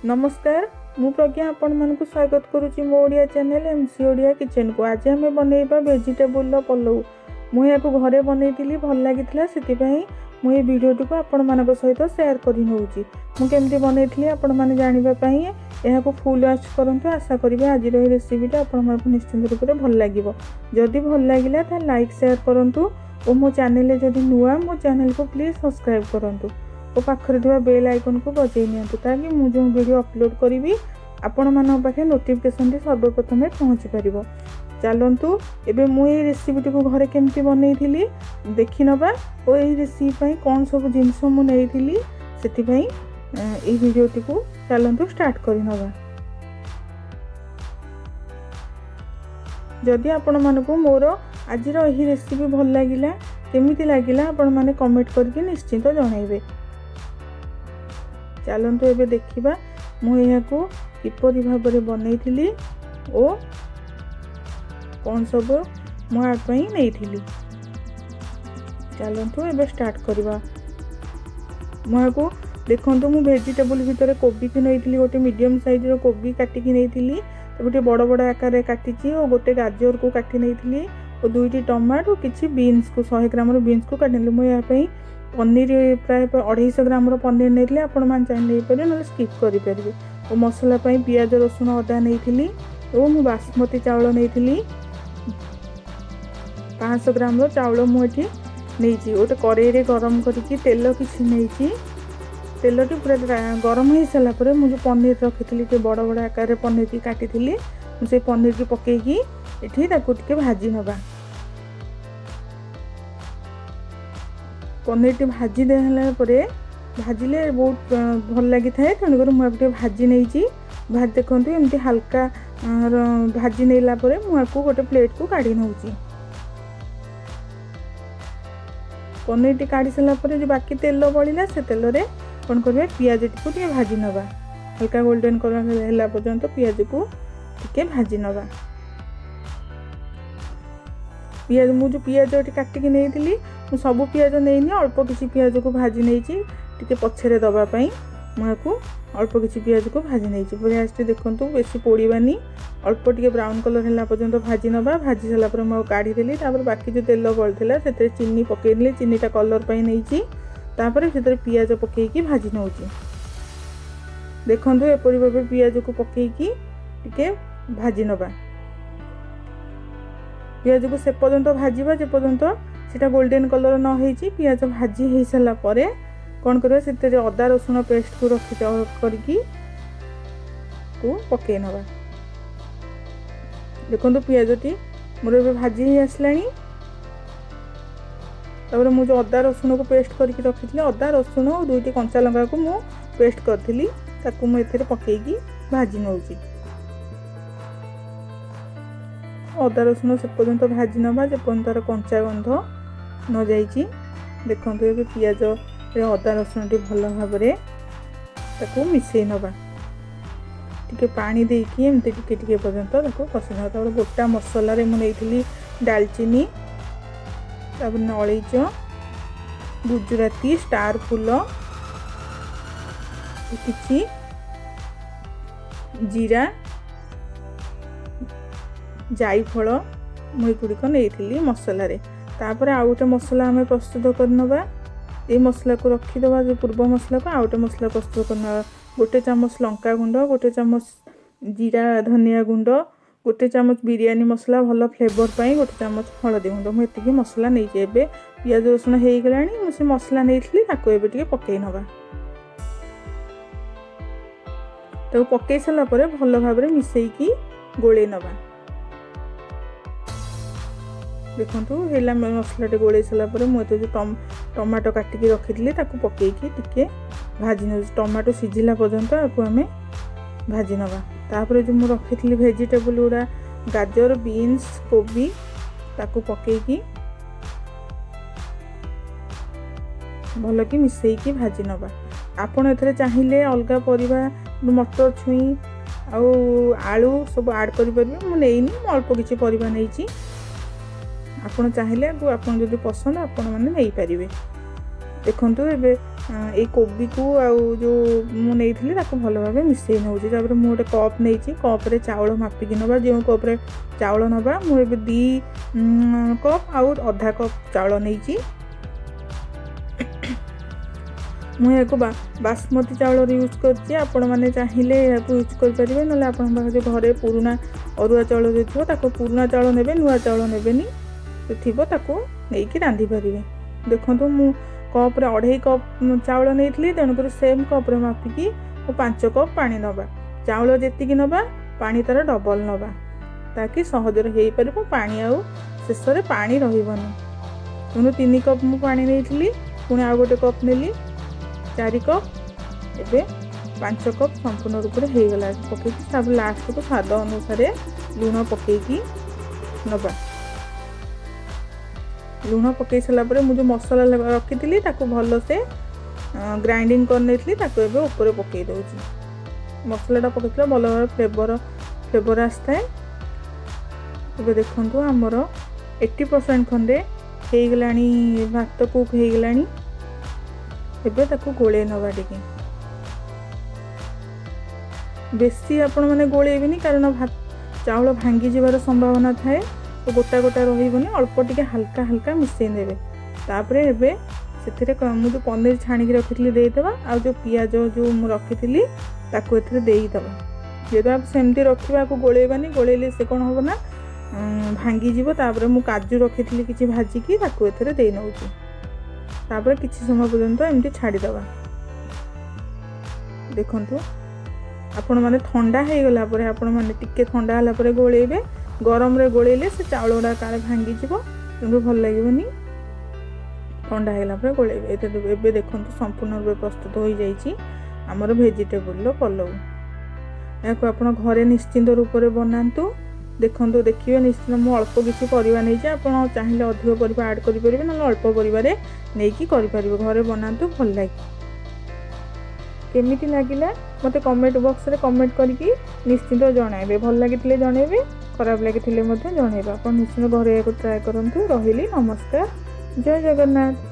नमस्कार मु प्रज्ञा आपण मानक स्वागत करुच्ची मो Odia channel MC Odia kitchen को। आज आम बनइबा वेजिटेबल पलौ। मुझे घरे बनई भल लगी मुझे वीडियोटी को आपण मान सहित शेयर करी नउची। मु केमती बनई आपण माने जानिबा पई यहां फुल वॉच करंतु। आशा करिबे आज रेसिपीटा आपण मानक निश्चित रूप से भल लागिबो। जदि भल लागिला त लाइक शेयर करंतु और मो चैनल जदि नुआ मो चैनल को प्लीज सब्सक्राइब करंतु और पाखरे थिबा बेल आइकन को बजाई नियंतु ताकि मु जो वीडियो अपलोड करी आपण मान पाखे नोटिफिकेशन सर्वप्रथम पहुँची पारिबो। चलतु एबे मु ये रेसिपीटी को घरे केमती बनई देखि नबा और ये रेसिपी कौन सब जिनस मु नेइथिली सेति ए वीडियोटी को चलतु स्टार्ट करि नबा। जदि आपण मानकु मोर आजिर एही रेसिपी भल लागिला केमिति लागिला आपण माने कमेंट करके निश्चित जणाइबे। चलतु एबे देखिबा मु यहाकू किपरि भाबरे बनैथिली ओ कौन सब मुझे नहीं। चलतु एबे स्टार्ट करवा। मुझे देखु मु वेजिटेबल भितर कोबी की नहीं गोटे मीडियम साइज रो कोबी काटिकी नहीं गोटे बड़ बड़ आकार काटी और गोटे गाजर को काटी नहीं और दुईटी टमाटो किसी बीन्स को 100 ग्राम बीन्स को काटी मुझे पनीर प्राय 250 ग्राम पनीर नहीं आपण मान चाहिए ना स्किप करेंगे। और मसला पियाज रसुण अदा नहीं और मु बासमती चावल नहीं 500 ग्राम रो चावल मुझे नहीं गोटे कड़े गरम करके तेल किसी नहीं तेलटी पूरा गरम हो सारापर मुझे पनीर रखी थे बड़ बड़ आकार पनीर की काटी से पनीर की पकईकी ये भाजी नवा। पनीर टी भाजी देला भाजिले बहुत भल लगी थाए तेणुकर मुझे भाजी नहीं भाजी देखो एमती हल्का भाजी नेला मुझे गोटे प्लेट को काढ़ी नौ। पनीर टी काढ़ी सारापर जो बाकी तेल बड़ा से तेल रे कौन कर पियाज को भाजी नवा हल्का गोल्डन कलर है पर्यंत पियाज को टिके भाजी नवा। पियाज मुझे पियाज काटिकी नहीं सबू पियाज नहीं अल्प किसी पियाज को भाजी नहीं टिके पछरे दवापाई मुझे अल्प किसी पियाज को भाजी नहीं। पियाज देखु बेसी पोड़ानी अल्प टिके ब्राउन कलर है पर्यंत भाजी नवा। भाजी सारापर मुझे काढ़ी देली बाकी जो तेल बलता से चीनी पकईली चीनीटा कलर पर नहीं तापर से पियाज पकईकी भाजी नौ। देखु एपरी भाव पियाज को पकईकी टिके भाजी नवा। पियाज को से पर्यंत भाजवा जे पर्यंत सीटा गोल्डन कलर न हो पियाज भाजी हो सारा कौन कर अदा रसुण पेस्ट को रखी करके पकई नवा। देखो पियाजटी मोर भाजी ही आसला तापर मुझे अदा रसुण को पेस्ट करके रखी थी अदा रसुण और 2टी कंचा लंका को मु पेस्ट करी मुझे पकईकी भाजी नौ। अदा रसुण से पर्यंत भाजी नवा जे पर्यंत तार कंचा गंध न जाइए। देखो ये पियाज अदा रसुण टी भल भाव मिसई नवा टिके पानी देकी एमती टिके पर्यंत कषि नवा। गोटा मसला रे मुझे डालचीनी अलैच गुजराती स्टार फूल किछि जीरा जायफल मुगुड़िक नहीं मसला रे। तापर आउ गोटे मसला आम प्रस्तुत करनवा। ये मसला को रखीदवा जो पूर्व मसला को आउ गोटे मसला प्रस्तुत करना। गोटे चामच लंका गुंड गोटे चामच जीरा धनिया गुंड गोटे चामच बिरयानी मसला भल फ्लेवर पाई गोटे चामच हलदी गुंड मुझे मसला नहीं। एबे पियाज रसुण हो गलानी मुझे मसला नहीं टिके पकई नवा। तो पकई सारापर भल भाव मिसईकी गोले नवा। देखु है मसला गोले सारापर मुझे जो टमाटो काटिकी रखी थी पकईकी टिके भाजी नौ। टमाटो सीझिला पर्यंत आपको आम भाजी नवा। तापर जो मुझे रखी थी वेजिटेबल गुड़ा गाजर बीन्स कोबी ताकू पकईकी भल कि मिसईकी भाजी नवा। आपड़ ए चाहिए अलग परिवा मटर छुई आलू सब ऐड करेंगे मुझे अल्प किसी परिवा नहीं आपड़ चाहिए आपन जदि पसंद आपण मैंने नहीं पारे। देखु ए कोबी को आउ जो ନେଇଥିଲି ତାକୁ ଭଲ ଭାବେ ମିଶାଇ ନେଉଛି। ତାପରେ ମୁଁ ଗୋଟେ କପ୍ ନେଇଛି, କପ୍ରେ ଚାଉଳ ମାପିକି ନେବା। ଯେଉଁ କପ୍ରେ ଚାଉଳ ନେବା ମୁଁ ଏବେ 2 କପ୍ ଆଉ ଅଧା କପ୍ ଚାଉଳ ନେଇଛି। ମୁଁ ଏହାକୁ ବାସମତୀ ଚାଉଳର ୟୁଜ୍ କରିଛି। ଆପଣମାନେ ଚାହିଁଲେ ଏହାକୁ ୟୁଜ୍ କରିପାରିବେ, ନହେଲେ ଆପଣଙ୍କ ପାଖରେ ଘରେ ପୁରୁଣା ଅରୁଆ ଚାଉଳ ଯଦି ଥିବ ତାକୁ ପୁରୁଣା ଚାଉଳ ନେବେ, ନୂଆ ଚାଉଳ ନେବେନି। ଥିବ ତାକୁ ନେଇକି ରାନ୍ଧି ପାରିବେ। ଦେଖନ୍ତୁ ମୁଁ କପ୍ରେ 2.5 କପ୍ ଚାଉଳ ନେଇଥିଲି, ତେଣୁକରି ସେମ୍ କପ୍ରେ ମାପିକି 5 କପ୍ ପାଣି ନେବା। ଚାଉଳ ଯେତିକି ନେବା ପାଣି ତା'ର ଡବଲ୍ ନେବା, ତାକି ସହଜରେ ହେଇପାରିବ। ପାଣି ଆଉ ଶେଷରେ ପାଣି ରହିବନି। ତେଣୁ 3 କପ୍ ମୁଁ ପାଣି ନେଇଥିଲି, ପୁଣି ଆଉ ଗୋଟେ କପ୍ ନେଲି, 4 କପ୍। ଏବେ 5 କପ୍ ସମ୍ପୂର୍ଣ୍ଣ ରୂପରେ ହେଇଗଲା ପକେଇକି। ତାପରେ ଲାଷ୍ଟକୁ ସ୍ୱାଦ ଅନୁସାରେ ଲୁଣ ପକେଇକି ନେବା। ଲୁଣ ପକାଇ ସାରିଲା ପରେ ମୁଁ ଯେଉଁ ମସଲା ରଖିଥିଲି ତାକୁ ଭଲସେ ଗ୍ରାଇଣ୍ଡିଙ୍ଗ କରିନେଇଥିଲି, ତାକୁ ଏବେ ଉପରେ ପକାଇ ଦେଉଛି। ମସଲାଟା ପକାଇଥିଲେ ଭଲ ଭାବରେ ଫ୍ଲେଭର ଆସିଥାଏ। ଏବେ ଦେଖନ୍ତୁ ଆମର 80% ଖଣ୍ଡେ ହେଇଗଲାଣି, ଭାତ କୁକ୍ ହେଇଗଲାଣି। ଏବେ ତାକୁ ଗୋଳେଇ ନେବା ଟିକେ। ବେଶୀ ଆପଣମାନେ ଗୋଳେଇବେନି, କାରଣ ଚାଉଳ ଭାଙ୍ଗି ଯିବାର ସମ୍ଭାବନା ଥାଏ, ତ ଗୋଟା ଗୋଟା ରହିବନି। ଅଳ୍ପ ଟିକେ ହାଲକା ହାଲକା ମିଶାଇ ନେବେ। ତାପରେ ଏବେ ସେଥିରେ ମୁଁ ଯେଉଁ ପନିର ଛାଣିକି ରଖିଥିଲି ଦେଇଦେବା, ଆଉ ଯେଉଁ ପିଆଜ ଯେଉଁ ମୁଁ ରଖିଥିଲି ତାକୁ ଏଥିରେ ଦେଇଦେବା। ଯେହେତୁ ଆମେ ସେମିତି ରଖିବା, ଆକୁ ଗୋଳେଇବାନି, ଗୋଳେଇଲେ ସେ କ'ଣ ହେବ ନା ଭାଙ୍ଗିଯିବ। ତାପରେ ମୁଁ କାଜୁ ରଖିଥିଲି କିଛି ଭାଜିକି, ତାକୁ ଏଥିରେ ଦେଇ ନେଉଛି। ତାପରେ କିଛି ସମୟ ପର୍ଯ୍ୟନ୍ତ ଏମିତି ଛାଡ଼ିଦେବା। ଦେଖନ୍ତୁ ଆପଣମାନେ ଥଣ୍ଡା ହେଇଗଲା ପରେ, ଆପଣମାନେ ଟିକେ ଥଣ୍ଡା ହେଲା ପରେ ଗୋଳେଇବେ। ଗରମରେ ଗୋଳେଇଲେ ସେ ଚାଉଳ ଗୁଡ଼ା କାଳେ ଭାଙ୍ଗିଯିବ, କିନ୍ତୁ ଭଲ ଲାଗିବନି। ଥଣ୍ଡା ହେଇଗଲା ପରେ ଗୋଳେଇବେ। ଏବେ ଦେଖନ୍ତୁ ସମ୍ପୂର୍ଣ୍ଣ ରୂପେ ପ୍ରସ୍ତୁତ ହୋଇଯାଇଛି ଆମର ଭେଜିଟେବୁଲର ପଲଉ। ଏହାକୁ ଆପଣ ଘରେ ନିଶ୍ଚିନ୍ତ ରୂପରେ ବନାନ୍ତୁ। ଦେଖନ୍ତୁ, ଦେଖିବେ ନିଶ୍ଚିନ୍ତ। ମୁଁ ଅଳ୍ପ କିଛି ପରିବା ନେଇଛି, ଆପଣ ଚାହିଁଲେ ଅଧିକ ପରିବା ଆଡ଼୍ କରିପାରିବେ, ନହେଲେ ଅଳ୍ପ ପରିବାରେ ନେଇକି କରିପାରିବେ। ଘରେ ବନାନ୍ତୁ, ଭଲ ଲାଗେ। କେମିତି ଲାଗିଲା ମୋତେ କମେଣ୍ଟ ବକ୍ସରେ କମେଣ୍ଟ କରିକି ନିଶ୍ଚିନ୍ତ ଜଣାଇବେ। ଭଲ ଲାଗିଥିଲେ ଜଣାଇବେ, ଖରାପ ଲାଗିଥିଲେ ମଧ୍ୟ ଜଣାଇବେ। ଆପଣ ନିଶ୍ଚିନ୍ତ ଘରେ ଏହାକୁ ଟ୍ରାଏ କରନ୍ତୁ। ରହିଲି, ନମସ୍କାର, ଜୟ ଜଗନ୍ନାଥ।